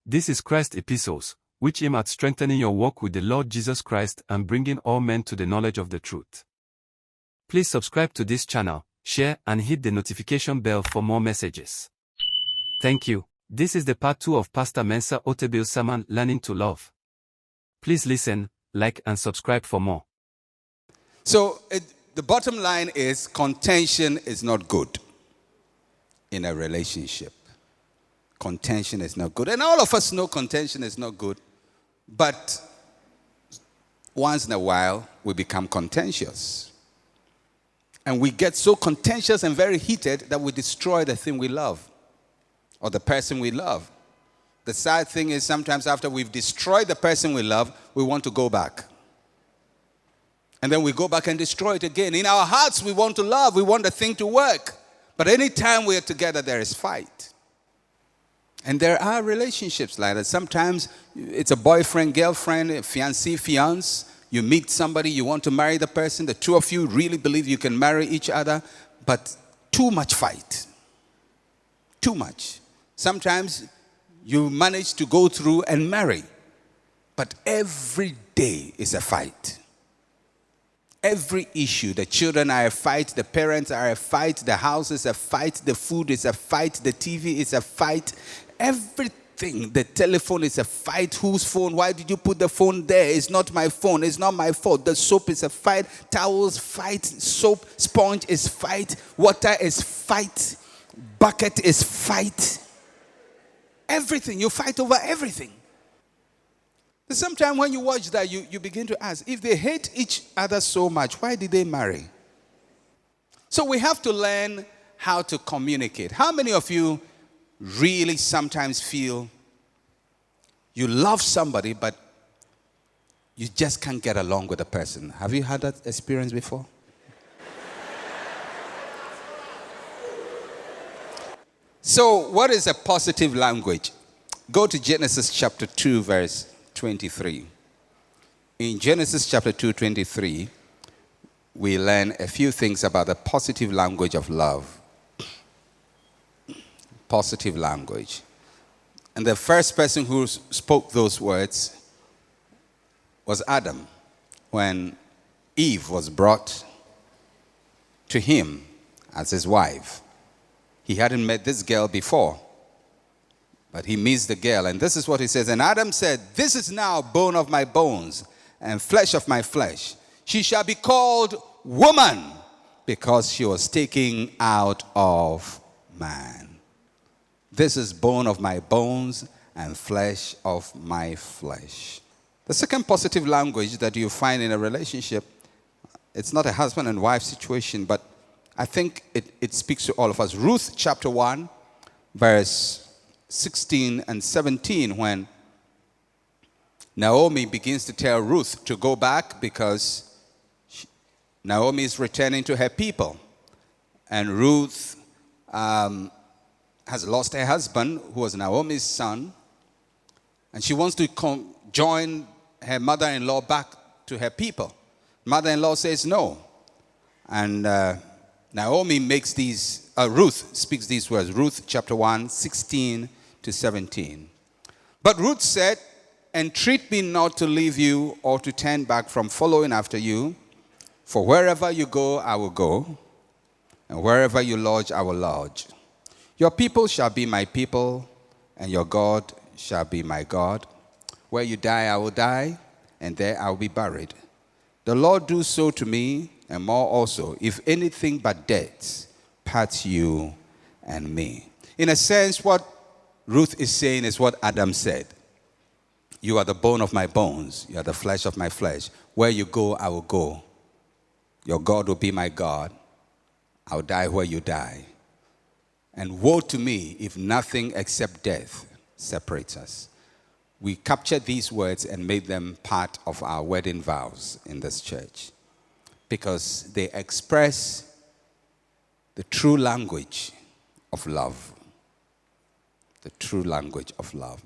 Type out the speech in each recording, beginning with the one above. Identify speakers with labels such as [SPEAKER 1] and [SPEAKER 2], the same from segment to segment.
[SPEAKER 1] This is Christ Epistles, which aim at strengthening your walk with the Lord Jesus Christ and bringing all men to the knowledge of the truth. Please subscribe to this channel, share and hit the notification bell for more messages. Thank you. This is the part 2 of Pastor Mensa Otabil's sermon, Learning to Love. Please listen, like and subscribe for more.
[SPEAKER 2] So the bottom line is contention is not good in a relationship. Contention is not good. And all of us know contention is not good. But once in a while, we become contentious. And we get so contentious and very heated that we destroy the thing we love or the person we love. The sad thing is sometimes after we've destroyed the person we love, we want to go back. And then we go back and destroy it again. In our hearts, we want to love. We want the thing to work. But anytime we are together, there is fight. And there are relationships like that. Sometimes it's a boyfriend, girlfriend, fiancé, fiance. You meet somebody, you want to marry the person. The two of you really believe you can marry each other. But too much fight. Too much. Sometimes you manage to go through and marry. But every day is a fight. Every issue, the children are a fight, the parents are a fight, the house is a fight, the food is a fight, the TV is a fight. Everything, the telephone is a fight. Whose phone? Why did you put the phone there? It's not my phone. It's not my fault. The soap is a fight. Towels, fight. Soap, sponge is fight. Water is fight. Bucket is fight. Everything. You fight over everything. Sometimes when you watch that, you begin to ask, if they hate each other so much, why did they marry? So we have to learn how to communicate. How many of you really sometimes feel you love somebody, but you just can't get along with the person? Have you had that experience before? So what is a positive language? Go to Genesis chapter 2, verse 23. In Genesis chapter 2:23, we learn a few things about the positive language of love. Positive language. And the first person who spoke those words was Adam, when Eve was brought to him as his wife. He hadn't met this girl before, but he meets the girl, and this is what he says. And Adam said, "This is now bone of my bones and flesh of my flesh. She shall be called woman, because she was taken out of man. This is bone of my bones and flesh of my flesh." The second positive language that you find in a relationship, it's not a husband and wife situation, but I think it speaks to all of us. Ruth chapter 1, verse 16 and 17, when Naomi begins to tell Ruth to go back because Naomi is returning to her people. And Ruth has lost her husband, who was Naomi's son, and she wants to join her mother-in-law back to her people. Mother-in-law says no. And Naomi Ruth speaks these words. Ruth chapter 1, 16 to 17. But Ruth said, "Entreat me not to leave you or to turn back from following after you. For wherever you go, I will go, and wherever you lodge, I will lodge. Your people shall be my people, and your God shall be my God. Where you die, I will die, and there I will be buried. The Lord do so to me, and more also, if anything but death parts you and me." In a sense, what Ruth is saying is what Adam said. You are the bone of my bones. You are the flesh of my flesh. Where you go, I will go. Your God will be my God. I will die where you die. And woe to me if nothing except death separates us. We captured these words and made them part of our wedding vows in this church, because they express the true language of love. The true language of love.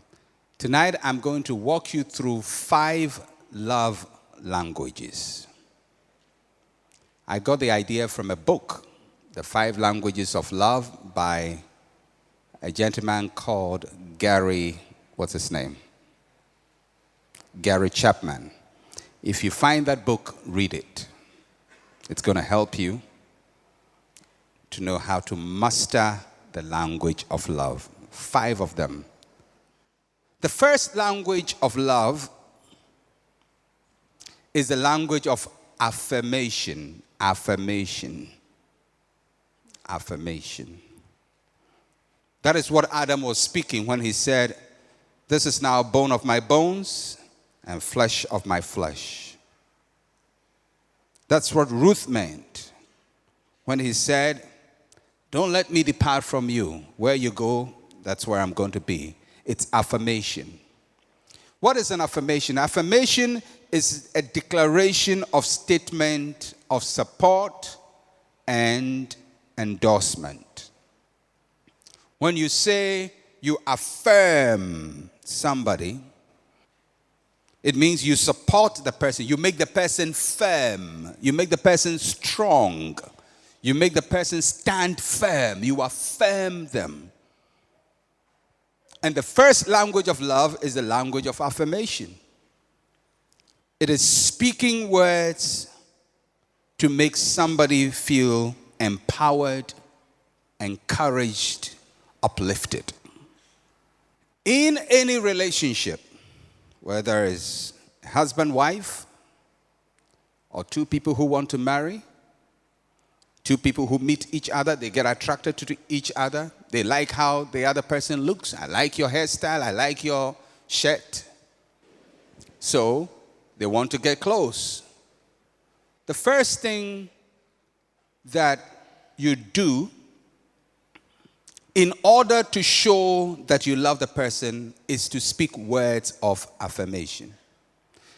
[SPEAKER 2] Tonight, I'm going to walk you through 5 love languages. I got the idea from a book, The 5 Languages of Love, by a gentleman called Gary what's his name? Gary Chapman. If you find that book, read it. It's going to help you to know how to master the language of love. 5 of them. The first language of love is the language of affirmation. Affirmation. Affirmation. That is what Adam was speaking when he said, "This is now bone of my bones and flesh of my flesh." That's what Ruth meant when he said, "Don't let me depart from you. Where you go, that's where I'm going to be." It's affirmation. What is an affirmation? Affirmation is a declaration of statement of support and endorsement. When you say you affirm somebody, it means you support the person. You make the person firm. You make the person strong. You make the person stand firm. You affirm them. And the first language of love is the language of affirmation. It is speaking words to make somebody feel empowered, encouraged, uplifted. In any relationship, whether it's husband, wife, or 2 people who want to marry, 2 people who meet each other, they get attracted to each other. They like how the other person looks. I like your hairstyle. I like your shirt. So they want to get close. The first thing that you do in order to show that you love the person is to speak words of affirmation.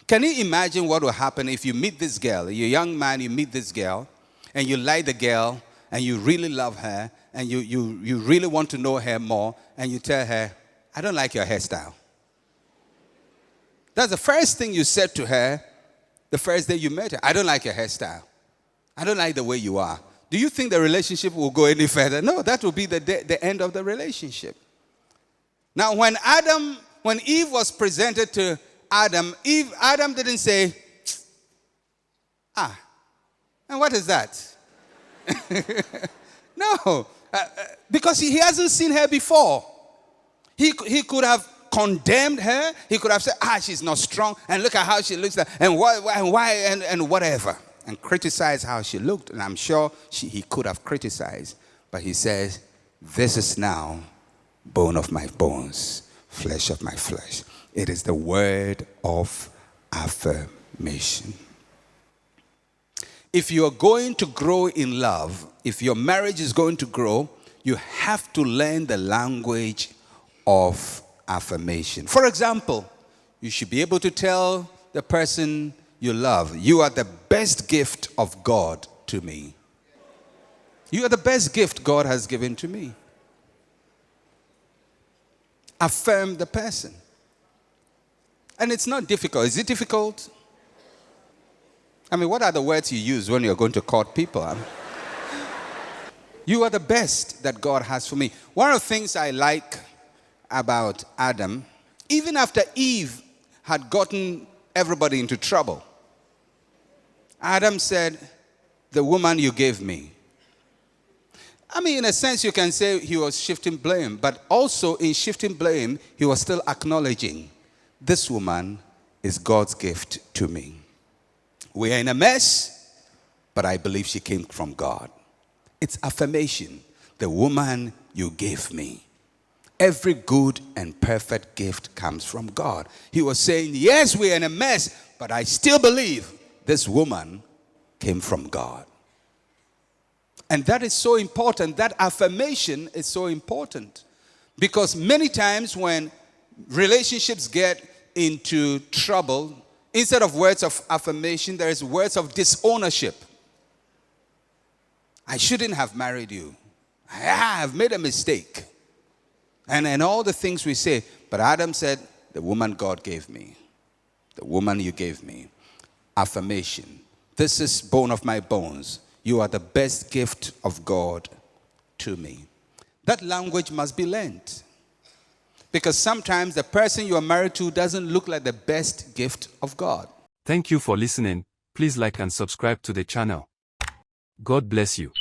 [SPEAKER 2] Can you imagine what will happen if you meet this girl? You're a young man, you meet this girl, and you like the girl, and you really love her, and you really want to know her more, and you tell her, "I don't like your hairstyle." That's the first thing you said to her the first day you met her. "I don't like your hairstyle. I don't like the way you are." Do you think the relationship will go any further? No, that will be the end of the relationship. Now, when Eve was presented to Adam didn't say, and what is that? No, because he hasn't seen her before. He could have condemned her. He could have said, she's not strong, and look at how she looks, and why, and whatever, and criticize how she looked. And I'm sure he could have criticized, but he says, "This is now bone of my bones, flesh of my flesh." It is the word of affirmation. If you are going to grow in love, if your marriage is going to grow, you have to learn the language of affirmation. For example, you should be able to tell the person you love, "You are the best gift of God to me. You are the best gift God has given to me." Affirm the person. And it's not difficult. Is it difficult? I mean, what are the words you use when you're going to court people? You are the best that God has for me. One of the things I like about Adam, even after Eve had gotten everybody into trouble, Adam said, "The woman you gave me." I mean, in a sense, you can say he was shifting blame, but also in shifting blame, he was still acknowledging, this woman is God's gift to me. We are in a mess, but I believe she came from God. It's affirmation. The woman you gave me. Every good and perfect gift comes from God. He was saying, yes, we are in a mess, but I still believe this woman came from God. And that is so important. That affirmation is so important. Because many times when relationships get into trouble, instead of words of affirmation, there is words of disownership. I shouldn't have married you. I have made a mistake. And all the things we say. But Adam said, the woman God gave me. The woman you gave me. Affirmation. This is bone of my bones. You are the best gift of God to me. That language must be learned. Because sometimes the person you are married to doesn't look like the best gift of God.
[SPEAKER 1] Thank you for listening. Please like and subscribe to the channel. God bless you.